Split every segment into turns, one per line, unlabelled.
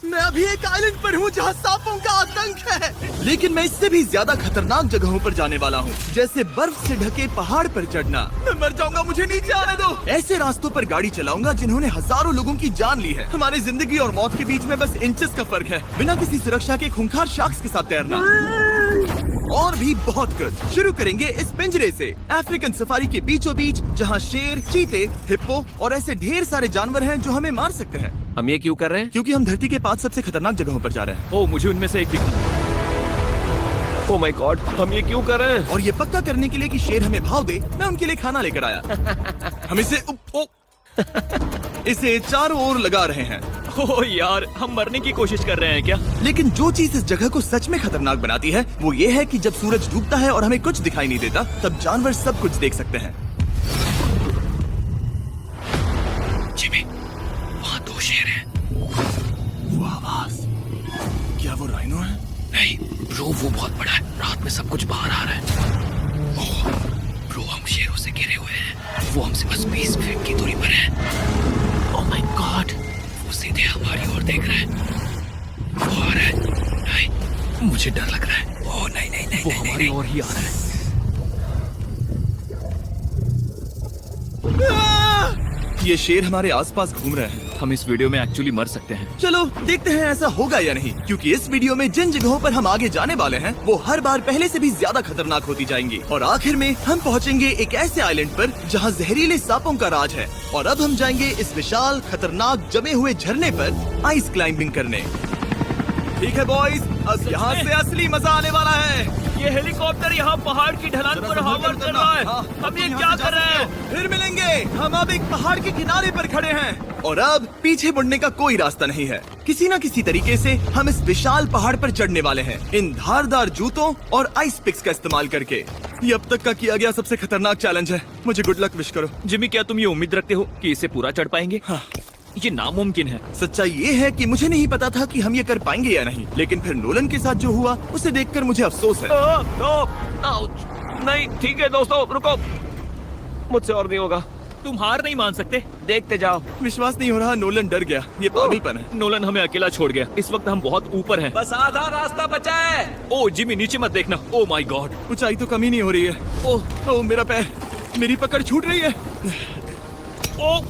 मैं अभी एक आइलैंड पर हूँ जहाँ सांपों का आतंक है, लेकिन मैं इससे भी ज्यादा खतरनाक जगहों पर जाने वाला हूँ, जैसे बर्फ से ढके पहाड़ पर चढ़ना। मैं मर जाऊंगा, मुझे नीचे आने दो। ऐसे रास्तों पर गाड़ी चलाऊंगा जिन्होंने हजारों लोगों की जान ली है। हमारी जिंदगी और मौत के बीच में बस इंचेस का फर्क है। बिना किसी सुरक्षा के खूंखार शार्क्स के साथ तैरना और भी बहुत कुछ। शुरू करेंगे इस पिंजरे से, अफ्रीकन सफारी के बीचों बीच, जहाँ शेर, चीते, हिप्पो और ऐसे ढेर सारे जानवर हैं जो हमें मार सकते हैं।
हम ये क्यों कर रहे हैं?
क्योंकि हम धरती के 5 सबसे खतरनाक जगहों पर जा रहे हैं।
ओह, मुझे उनमें से एक दिखा। ओह माय गॉड, हम ये क्यों कर रहे हैं?
और ये पक्का करने के लिए कि शेर हमें भाव दे, मैं उनके लिए खाना लेकर आया। हम इसे चारों ओर लगा रहे हैं।
ओह यार, हम मरने की कोशिश कर रहे हैं क्या?
लेकिन जो चीज इस जगह को सच में खतरनाक बनाती है वो ये है कि जब सूरज डूबता है और हमें कुछ दिखाई नहीं देता, तब जानवर सब कुछ देख सकते हैं।
जिमी, वहाँ 2 शेर हैं।
वो आवाज, क्या वो राइनो है?
नहीं ब्रो, वो बहुत बड़ा है। रात में सब कुछ बाहर आ रहा है। ओह ब्रो, हम शेरों से घिरे हुए हैं। वो हमसे बस 20 फीट की दूरी पर है। ओह माय गॉड, वो सीधे हमारी ओर देख रहा है। वो आ रहा है। नहीं, मुझे डर लग रहा है। ओह नहीं नहीं नहीं, वो हमारी ओर ही आ रहा है।
ये शेर हमारे आसपास घूम रहे हैं।
हम इस वीडियो में एक्चुअली मर सकते हैं।
चलो देखते हैं ऐसा होगा या नहीं, क्योंकि इस वीडियो में जिन जगहों पर हम आगे जाने वाले हैं वो हर बार पहले से भी ज्यादा खतरनाक होती जाएंगी। और आखिर में हम पहुंचेंगे एक ऐसे आइलैंड पर जहां जहरीले सांपों का राज है। और अब हम जाएंगे इस विशाल खतरनाक जमे हुए झरने पर आइस क्लाइंबिंग करने। ठीक है बॉयज, अब यहाँ से असली मजा आने वाला है।
ये हेलीकॉप्टर यहाँ पहाड़ की ढलान पर हॉवर कर रहा है। हम ये क्या कर रहे हैं?
फिर मिलेंगे। हम अब एक पहाड़ के किनारे पर खड़े हैं और अब पीछे मुड़ने का कोई रास्ता नहीं है। किसी न किसी तरीके से हम इस विशाल पहाड़ पर चढ़ने वाले हैं, इन धारदार जूतों और आइस पिक्स का इस्तेमाल करके। ये अब तक का किया गया सबसे खतरनाक चैलेंज है। मुझे गुड लक विश करो।
जिमी, क्या तुम ये उम्मीद रखते हो कि इसे पूरा चढ़ पाएंगे?
हाँ।
ये नामुमकिन है।
सच्चाई ये है कि मुझे नहीं पता था कि हम ये कर पाएंगे या नहीं, लेकिन फिर नोलन के साथ जो हुआ उसे देखकर मुझे अफसोस है।
नहीं ठीक है दोस्तों, रुको, मुझसे और नहीं होगा। तुम हार नहीं मान सकते, देखते जाओ।
विश्वास नहीं हो रहा, नोलन डर गया। ये पागलपन है।
नोलन हमें अकेला छोड़ गया। इस वक्त हम बहुत ऊपर हैं। बस आधा रास्ता बचा है। ओह जिमी, नीचे मत देखना। ओह माय गॉड,
ऊंचाई तो कमी नहीं हो रही है। ओह मेरा पैर, मेरी पकड़ छूट रही है।
ओ,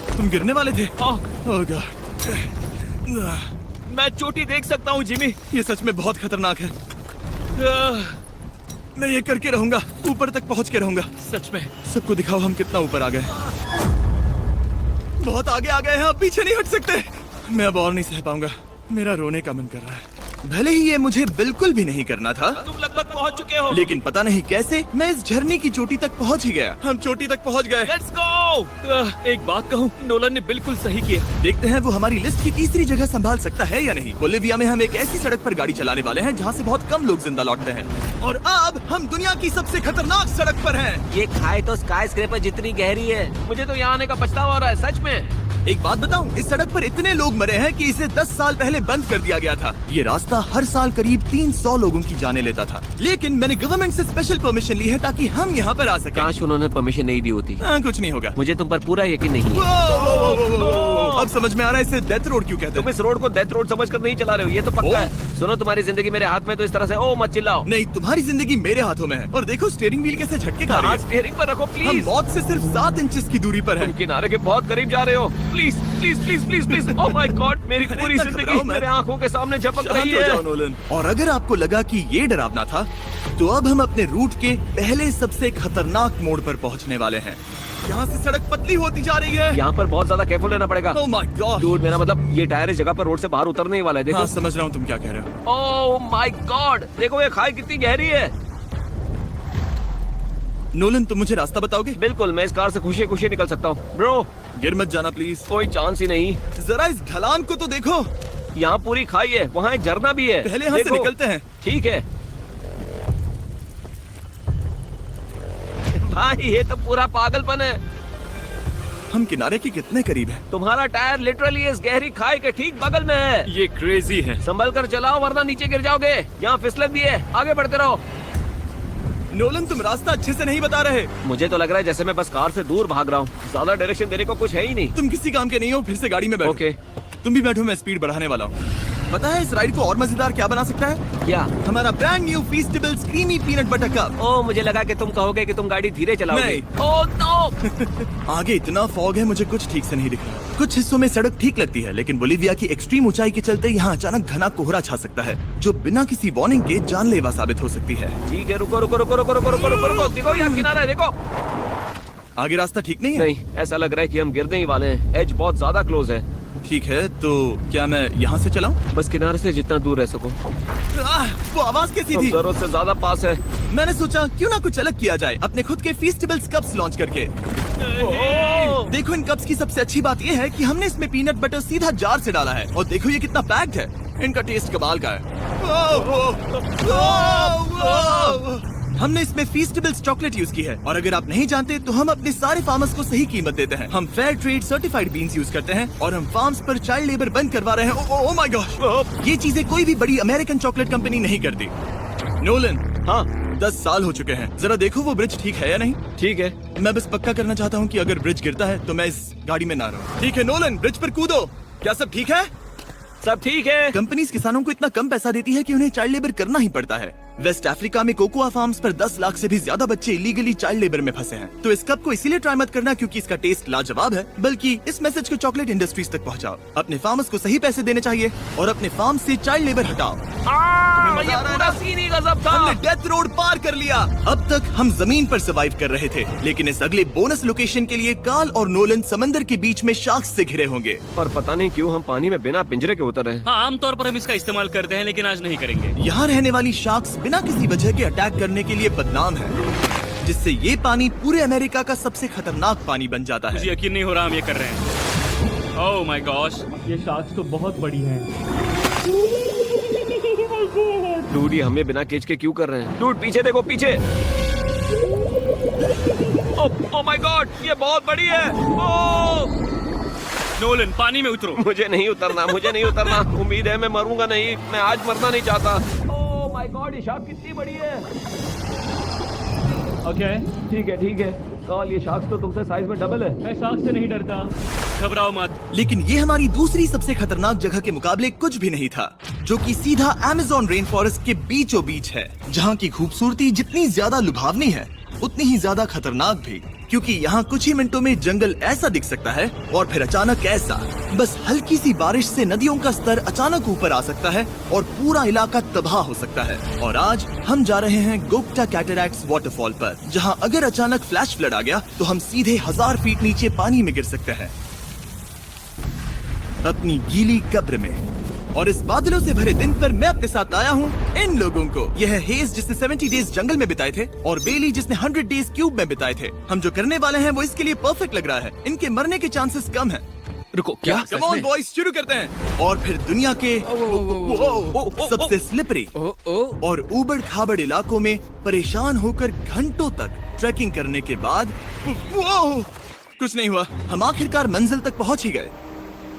तुम गिरने वाले थे।
हाँ।
ओह गॉड,
मैं चोटी देख सकता हूँ जिमी।
ये सच में बहुत खतरनाक है। मैं ये करके रहूंगा, ऊपर तक पहुंच के रहूंगा।
सच में।
सबको दिखाओ हम कितना ऊपर आ गए। बहुत आगे आ गए हैं, अब पीछे नहीं हट सकते। मैं अब और नहीं सह पाऊंगा, मेरा रोने का मन कर रहा है। भले ही ये मुझे बिल्कुल भी नहीं करना था।
तुम लगभग पहुंच चुके हो,
लेकिन पता नहीं कैसे मैं इस झरने की चोटी तक पहुंच ही गया। हम चोटी तक पहुंच गए।
Let's go. एक बात कहूँ, नोलन ने बिल्कुल सही किया।
देखते हैं वो हमारी लिस्ट की तीसरी जगह संभाल सकता है या नहीं। बोलिविया में हम एक ऐसी सड़क पर गाड़ी चलाने वाले हैं जहाँ से बहुत कम लोग जिंदा लौटते हैं। और अब हम दुनिया की सबसे खतरनाक सड़क पर हैं।
ये खाई तो स्काई स्क्रेपर जितनी गहरी है।
मुझे तो यहाँ आने का पछतावा हो रहा है, सच में।
एक बात बताऊं, इस सड़क पर इतने लोग मरे हैं कि इसे 10 साल पहले बंद कर दिया गया था। ये रास्ता हर साल करीब 300 लोगों की जाने लेता था, लेकिन मैंने गवर्नमेंट से स्पेशल परमिशन ली है ताकि हम यहाँ पर आ सकें।
काश उन्होंने परमिशन नहीं दी होती।
कुछ नहीं होगा।
मुझे तुम पर पूरा यकीन नहीं है।
अब समझ में आ रहा है इसे डेथ रोड क्यों कहते
तुम
हैं।
इस रोड को डेथ रोड समझकर नहीं चला रहे हो, ये तो पक्का है। सुनो, तुम्हारी जिंदगी मेरे हाथ में, तो इस तरह से ओ मत चिल्लाओ।
नहीं, तुम्हारी जिंदगी मेरे हाथों में है। और देखो स्टीयरिंग व्हील कैसे झटके खा रही है।
स्टीयरिंग पर रखो
हम
प्लीज।
मौत से सिर्फ 7 इंचेस की दूरी पर
तुम
हैं।
किनारे के बहुत करीब जा रहे हो। Please please please please please. Oh my God, मेरी पूरी जिंदगी मेरे आंखों के सामने झपक रही
शांत हो जाओ
है।
नोलन। और अगर आपको लगा कि ये डरावना था, तो अब हम अपने रूट के पहले सबसे खतरनाक मोड़ पर पहुंचने वाले हैं। यहाँ से सड़क पतली होती जा रही है।
यहाँ पर बहुत ज्यादा केयरफुल रहना पड़ेगा।
Oh my God.
डूड, मेरा मतलब ये टायर इस जगह पर रोड से बाहर उतरने ही वाला है। देखो।
हाँ, समझ रहा हूँ तुम क्या कह रहे हो।
ओह माय गॉड, देखो ये खाई कितनी गहरी है।
नोलन, तुम मुझे रास्ता बताओगे?
बिल्कुल, मैं इस कार से खुशी खुशी निकल सकता हूँ। ब्रो,
गिर मत जाना प्लीज।
कोई चांस ही नहीं।
जरा इस ढलान को तो देखो।
यहाँ पूरी खाई है, वहाँ एक झरना भी है।
पहले यहाँ से
देखो।
निकलते हैं।
ठीक है भाई, ये तो पूरा पागलपन है।
हम किनारे के कितने करीब हैं?
तुम्हारा टायर लिटरली इस गहरी खाई के ठीक बगल में है।
ये क्रेजी है।
संभल कर चलाओ वरना नीचे गिर जाओगे। यहाँ फिसलन भी है, आगे बढ़ते रहो।
नोलन, तुम रास्ता अच्छे से नहीं बता रहे।
मुझे तो लग रहा है जैसे मैं बस कार से दूर भाग रहा हूँ। ज्यादा डायरेक्शन देने को कुछ है ही नहीं।
तुम किसी काम के नहीं हो, फिर से गाड़ी में बैठो।
ओके,
तुम भी बैठो, मैं स्पीड बढ़ाने वाला हूँ। पता है इस राइड को और मजेदार क्या बना सकता है?
क्या?
हमारा brand new Feastables creamy peanut butter cup.
Oh, मुझे लगा कि तुम कहोगे कि तुम गाड़ी धीरे चलाओगे।
नहीं।
Oh no!
आगे इतना फॉग है, मुझे कुछ ठीक से नहीं दिख रहा। कुछ हिस्सों में सड़क ठीक लगती है, लेकिन बोलीविया की एक्सट्रीम ऊंचाई के चलते यहाँ अचानक घना कोहरा छा सकता है, जो बिना किसी वार्निंग के जानलेवा साबित हो सकती है।
ठीक है, रुको रुको रुको रुको रुको रुको रुको रुको, देखो यहाँ किनारा है, देखो।
आगे रास्ता ठीक नहीं है?
नहीं, ऐसा लग रहा है कि हम गिरने ही वाले हैं। एज बहुत ज्यादा क्लोज है।
ठीक है, तो क्या मैं यहाँ से चलाऊं?
बस किनारे से जितना दूर रह सको।
वो आवाज कैसी
हम
थी?
जरूरत से ज्यादा पास है।
मैंने सोचा क्यों ना कुछ अलग किया जाए, अपने खुद के फीस्टेबल्स कप्स लॉन्च करके।
ओह!
देखो इन कप्स की सबसे अच्छी बात ये है कि हमने इसमें पीनट बटर सीधा जार से डाला है, और देखो ये कितना पैक्ड है। इनका टेस्ट कमाल का है। हमने इसमें फीस्टेबल्स चॉकलेट यूज की है, और अगर आप नहीं जानते तो हम अपने सारे फार्मर्स को सही कीमत देते हैं। हम fair trade certified beans use करते हैं, और हम फार्म्स पर चाइल्ड लेबर बंद करवा रहे हैं। ओह माय गॉड, ये चीजें कोई भी बड़ी अमेरिकन चॉकलेट कंपनी नहीं करती। नोलन,
हाँ,
10 साल हो चुके हैं, जरा देखो वो ब्रिज ठीक है या नहीं।
ठीक है।
मैं बस पक्का करना चाहता हूँ कि अगर ब्रिज गिरता है तो मैं इस गाड़ी में ना रहूं। ठीक है नोलन, ब्रिज पर कूदो। क्या सब ठीक है?
सब ठीक है।
कंपनीज किसानों को इतना कम पैसा देती है कि उन्हें चाइल्ड लेबर करना ही पड़ता है। वेस्ट अफ्रीका में कोकोआ फार्म्स पर 10 लाख से भी ज्यादा बच्चे इलीगली चाइल्ड लेबर में फंसे हैं। तो इस कप को इसीलिए ट्राई मत करना क्योंकि इसका टेस्ट लाजवाब है, बल्कि इस मैसेज को चॉकलेट इंडस्ट्रीज तक पहुंचाओ। अपने फार्मर्स को सही पैसे देने चाहिए और अपने फार्म से चाइल्ड लेबर हटाओ।
ये पूरा सीन ही गजब था।
हमने डेथ रोड पार कर लिया। अब तक हम जमीन पर सर्वाइव कर रहे थे, लेकिन इस अगले बोनस लोकेशन के लिए कार्ल और नोलन समंदर के बीच में शार्क्स से घिरे होंगे।
पर पता नहीं क्यों हम पानी में बिना पिंजरे के उतर रहे हैं।
हाँ, आमतौर पर हम इसका इस्तेमाल करते हैं, लेकिन आज नहीं करेंगे।
यहाँ रहने वाली शार्क्स बिना किसी वजह के अटैक करने के लिए बदनाम है, जिससे ये पानी पूरे अमेरिका का सबसे खतरनाक पानी बन जाता
मुझे
है।
यकीन नहीं हो रहा हम ये कर रहे हैं। ओह माय गॉश,
ये शार्क्स तो बहुत बड़ी हैं।
डूड, ये हमें बिना केज के क्यों कर रहे हैं? डूड, पीछे देखो, पीछे। ओह माय गॉड, ये बहुत बड़ी है। ओह!
नोलन, पानी में उतरो।
मुझे नहीं उतरना, मुझे नहीं उतरना। उम्मीद है मैं मरूंगा नहीं। मैं आज मरना नहीं चाहता। ओह माय गॉड, ये शार्क कितनी बड़ी है।
ओके,
ठीक है, ठीक है। कार्ल, ये शार्क तो तुमसे साइज में डबल है।
मैं शार्क से नहीं डरता।
घबराओ मत।
लेकिन ये हमारी दूसरी सबसे खतरनाक जगह के मुकाबले कुछ भी नहीं था, जो कि सीधा अमेज़न रेन फॉरेस्ट के बीचों बीच है, जहाँ की खूबसूरती जितनी ज्यादा लुभावनी है उतनी ही ज्यादा खतरनाक भी, क्योंकि यहाँ कुछ ही मिनटों में जंगल ऐसा दिख सकता है और फिर अचानक ऐसा। बस हल्की सी बारिश से नदियों का स्तर अचानक ऊपर आ सकता है और पूरा इलाका तबाह हो सकता है। और आज हम जा रहे हैं गोप्टा कैटरैक्ट्स वाटरफॉल पर, जहाँ अगर अचानक फ्लैश फ्लड आ गया तो हम सीधे 1000 फीट नीचे पानी में गिर सकते हैं, अपनी गीली कब्र में। और इस बादलों से भरे दिन पर मैं अपने साथ आया हूँ इन लोगों को। यह है हेज जिसने 70 डेज जंगल में बिताए थे, और बेली जिसने 100 डेज क्यूब में बिताए थे। हम जो करने वाले हैं वो इसके लिए परफेक्ट लग रहा है। इनके मरने के चांसेस कम हैं।
रुको, क्या?
कम ऑन बॉयज, शुरू करते हैं। और फिर दुनिया के सबसे स्लिपरी और ऊबड़ खाबड़ इलाकों में परेशान होकर घंटों तक ट्रैकिंग करने के बाद कुछ नहीं हुआ, हम आखिरकार मंजिल तक पहुंच ही गए।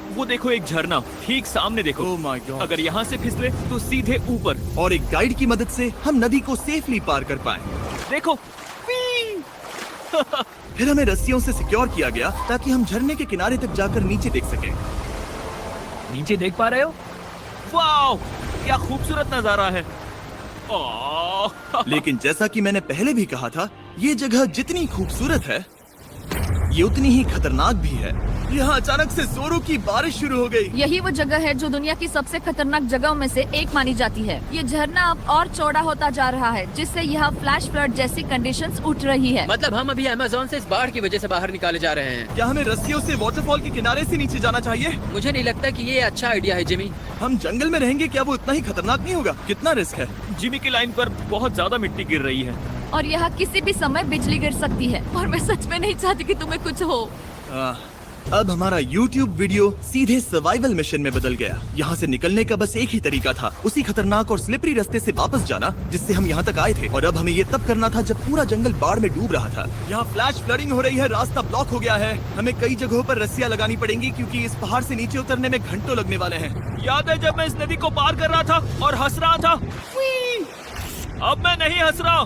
वो देखो, एक झरना ठीक सामने देखो।
Oh my God.
अगर यहाँ से फिसले तो सीधे ऊपर।
और एक गाइड की मदद से हम नदी को सेफली पार कर पाए।
देखो।
फिर हमें रस्सियों से सिक्योर किया गया ताकि हम झरने के किनारे तक जाकर नीचे देख सकें।
नीचे देख पा रहे हो? वाओ, क्या खूबसूरत नजारा है। ओह।
लेकिन जैसा कि मैंने पहले भी कहा था, ये जगह जितनी खूबसूरत है ये उतनी ही खतरनाक भी है। यहाँ अचानक से जोरों की बारिश शुरू हो गई।
यही वो जगह है जो दुनिया की सबसे खतरनाक जगहों में से एक मानी जाती है। ये झरना अब और चौड़ा होता जा रहा है, जिससे यहाँ फ्लैश फ्लड जैसी कंडीशंस उठ रही है।
मतलब हम अभी अमेज़न से इस बाढ़ की वजह से बाहर निकाले जा रहे हैं।
क्या हमें रस्सियों से वाटरफॉल के किनारे से नीचे जाना चाहिए?
मुझे नहीं लगता कि ये अच्छा आइडिया है जिमी।
हम जंगल में रहेंगे, क्या वो इतना ही खतरनाक नहीं होगा? कितना रिस्क है?
जिमी की लाइन पर बहुत ज्यादा मिट्टी गिर रही है।
और यहाँ किसी भी समय बिजली गिर सकती है, और मैं सच में नहीं चाहती कि तुम्हें कुछ हो।
अब हमारा YouTube वीडियो सीधे सर्वाइवल मिशन में बदल गया। यहाँ से निकलने का बस एक ही तरीका था, उसी खतरनाक और स्लिपरी रास्ते से वापस जाना जिससे हम यहाँ तक आए थे। और अब हमें ये तब करना था जब पूरा जंगल बाढ़ में डूब रहा था। यहाँ फ्लैश फ्लडिंग हो रही है, रास्ता ब्लॉक हो गया है। हमें कई जगहों पर रस्सियाँ लगानी पड़ेंगी क्योंकि इस पहाड़ से नीचे उतरने में घंटों लगने वाले हैं।
याद है जब मैं इस नदी को पार कर रहा था और हंस रहा था? अब मैं नहीं हंस रहा,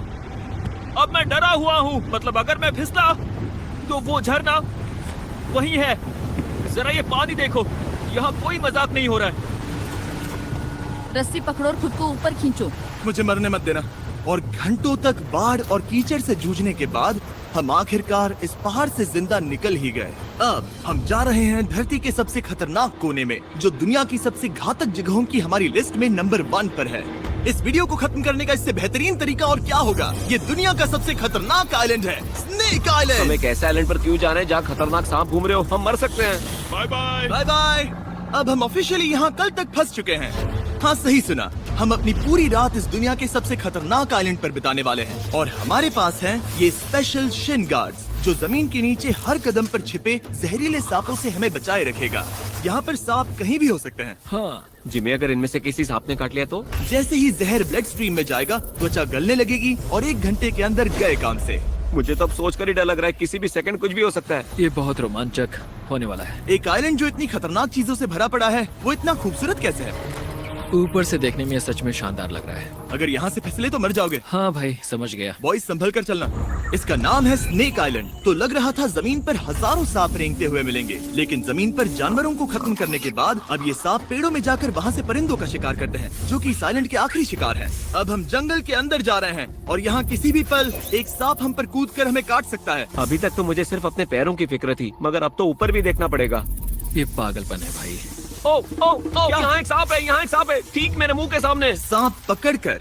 अब मैं डरा हुआ हूँ। मतलब अगर मैं फिसला तो वो झरना वही है। जरा ये पानी देखो, यहाँ कोई मजाक नहीं हो रहा है।
रस्सी पकड़ो और खुद को ऊपर खींचो।
मुझे मरने मत देना। और घंटों तक बाढ़ और कीचड़ से जूझने के बाद हम आखिरकार इस पहाड़ से जिंदा निकल ही गए। अब हम जा रहे हैं धरती के सबसे खतरनाक कोने में, जो दुनिया की सबसे घातक जगहों की हमारी लिस्ट में नंबर 1 पर है। इस वीडियो को खत्म करने का इससे बेहतरीन तरीका और क्या होगा? ये दुनिया का सबसे खतरनाक आइलैंड है, स्नेक
हम
आइलैंड।
एक ऐसे आइलैंड पर क्यों जा रहे हैं जहाँ खतरनाक सांप घूम रहे हो? हम मर सकते हैं।
Bye bye.
Bye bye. अब हम ऑफिशियली यहाँ कल तक फंस चुके हैं। हाँ, सही सुना। हम अपनी पूरी रात इस दुनिया के सबसे खतरनाक आइलैंड पर बिताने वाले हैं और हमारे पास हैं ये स्पेशल शिन गार्ड्स, जो जमीन के नीचे हर कदम पर छिपे जहरीले सांपों से हमें बचाए रखेगा। यहाँ पर सांप कहीं भी हो सकते हैं।
हाँ जिमी, अगर इनमें से किसी सांप ने काट लिया तो?
जैसे ही जहर ब्लड स्ट्रीम में जाएगा, त्वचा गलने लगेगी और 1 घंटे के अंदर गए काम से।
मुझे तो अब सोच कर ही डर लग रहा है, किसी भी सेकंड कुछ भी हो सकता है।
ये बहुत रोमांचक होने वाला है।
एक आइलैंड जो इतनी खतरनाक चीजों से भरा पड़ा है, वो इतना खूबसूरत कैसे है?
ऊपर से देखने में ये सच में शानदार लग रहा है।
अगर यहाँ से फिसले तो मर जाओगे।
हाँ भाई, समझ गया।
बॉयज, संभल कर चलना। इसका नाम है स्नेक आइलैंड। तो लग रहा था जमीन पर हजारों सांप रेंगते हुए मिलेंगे, लेकिन जमीन पर जानवरों को खत्म करने के बाद अब ये सांप पेड़ों में जाकर वहाँ से परिंदों का शिकार करते हैं, जो कि इस आइलैंड के आखिरी शिकार है। अब हम जंगल के अंदर जा रहे हैं और यहाँ किसी भी पल एक सांप हम पर कूद कर हमें काट सकता है।
अभी तक तो मुझे सिर्फ अपने पैरों की फिक्र थी, मगर अब तो ऊपर भी देखना पड़ेगा।
ये पागलपन है भाई।
ओ ओ ओ, यहाँ एक सांप है, यहाँ एक सांप है, ठीक मेरे मुंह के सामने।
सांप पकड़कर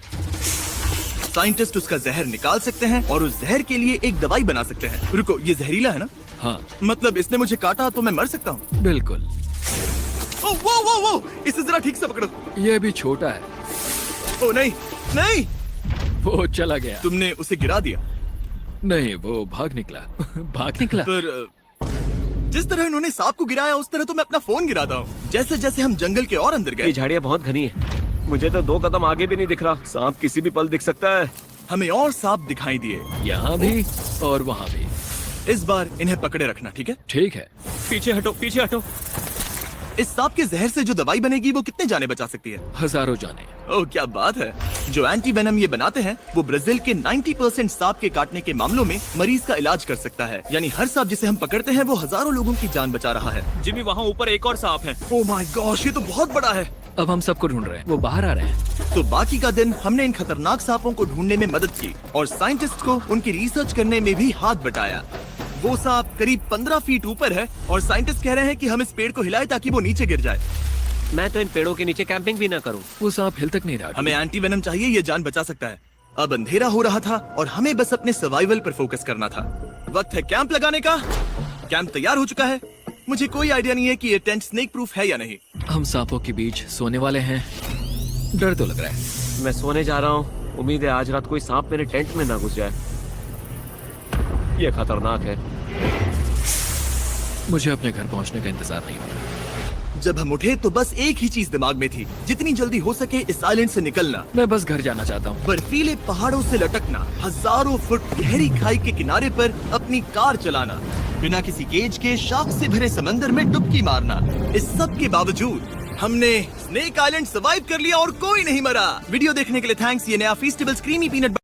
साइंटिस्ट उसका जहर निकाल सकते हैं और उस जहर के लिए एक दवाई बना सकते हैं। रुको, ये जहरीला है ना?
हाँ
मतलब इसने मुझे काटा तो मैं मर सकता हूँ?
बिल्कुल।
ओ, वो, इसे जरा ठीक से पकड़ो।
ये भी छोटा है।
ओ नहीं, नहीं,
वो चला गया।
तुमने उसे गिरा दिया।
नहीं, वो भाग निकला। भाग निकला।
पर जिस तरह इन्होंने सांप को गिराया, उस तरह तो मैं अपना फोन गिराता हूँ। जैसे जैसे हम जंगल के और अंदर
ये
गए,
झाड़ियाँ बहुत घनी है, मुझे तो 2 कदम आगे भी नहीं दिख रहा। सांप किसी भी पल दिख सकता है।
हमें और सांप दिखाई दिए।
यहाँ भी और वहाँ भी।
इस बार इन्हें पकड़े रखना, ठीक है?
ठीक है।
पीछे हटो, पीछे हटो।
इस सांप के जहर से जो दवाई बनेगी, वो कितने जाने बचा सकती है?
हजारों जाने।
ओह, क्या बात है। जो एंटी वेनम ये बनाते हैं, वो ब्राजील के 90% सांप के काटने के मामलों में मरीज का इलाज कर सकता है। यानी हर सांप जिसे हम पकड़ते हैं, वो हजारों लोगों की जान बचा रहा है।
जिमी, वहाँ ऊपर एक और सांप है।
ओह माय गॉश, ये तो बहुत बड़ा है।
अब हम सबको ढूंढ रहे हैं, वो बाहर आ रहे हैं।
तो बाकी का दिन हमने इन खतरनाक सांपों को ढूंढने में मदद की और साइंटिस्ट को उनकी रिसर्च करने में भी हाथ बटाया। वो सांप करीब 15 फीट ऊपर है और साइंटिस्ट कह रहे हैं कि हम इस पेड़ को हिलाएं ताकि वो नीचे गिर जाए।
मैं तो इन पेड़ों के नीचे कैंपिंग भी ना करूं।
वो सांप हिल तक नहीं रहा।
हमें एंटी वेनम चाहिए, ये जान बचा सकता है। अब अंधेरा हो रहा था और हमें बस अपने सर्वाइवल पर फोकस करना था। वक्त है कैंप लगाने का। कैंप तैयार हो चुका है। मुझे कोई आइडिया नहीं है कि ये टेंट स्नेक प्रूफ है या नहीं।
हम सांपों के बीच सोने वाले हैं। डर तो लग रहा है।
मैं सोने जा रहा हूँ। उम्मीद है आज रात कोई सांप मेरे टेंट में ना घुस जाए। ये खतरनाक है।
मुझे अपने घर पहुंचने का इंतजार नहीं हो रहा।
जब हम उठे तो बस एक ही चीज दिमाग में थी, जितनी जल्दी हो सके इस आइलैंड से निकलना।
मैं बस घर जाना चाहता हूँ।
बर्फीले पहाड़ों से लटकना, हजारों फुट गहरी खाई के किनारे पर अपनी कार चलाना, बिना किसी केज के शार्क से भरे समंदर में डुबकी मारना। इस सब के बावजूद हमने स्नेक आइलैंड सर्वाइव कर लिया और कोई नहीं मरा। वीडियो देखने के लिए थैंक्स। ये नया फीस्टेबल क्रीमी पीनट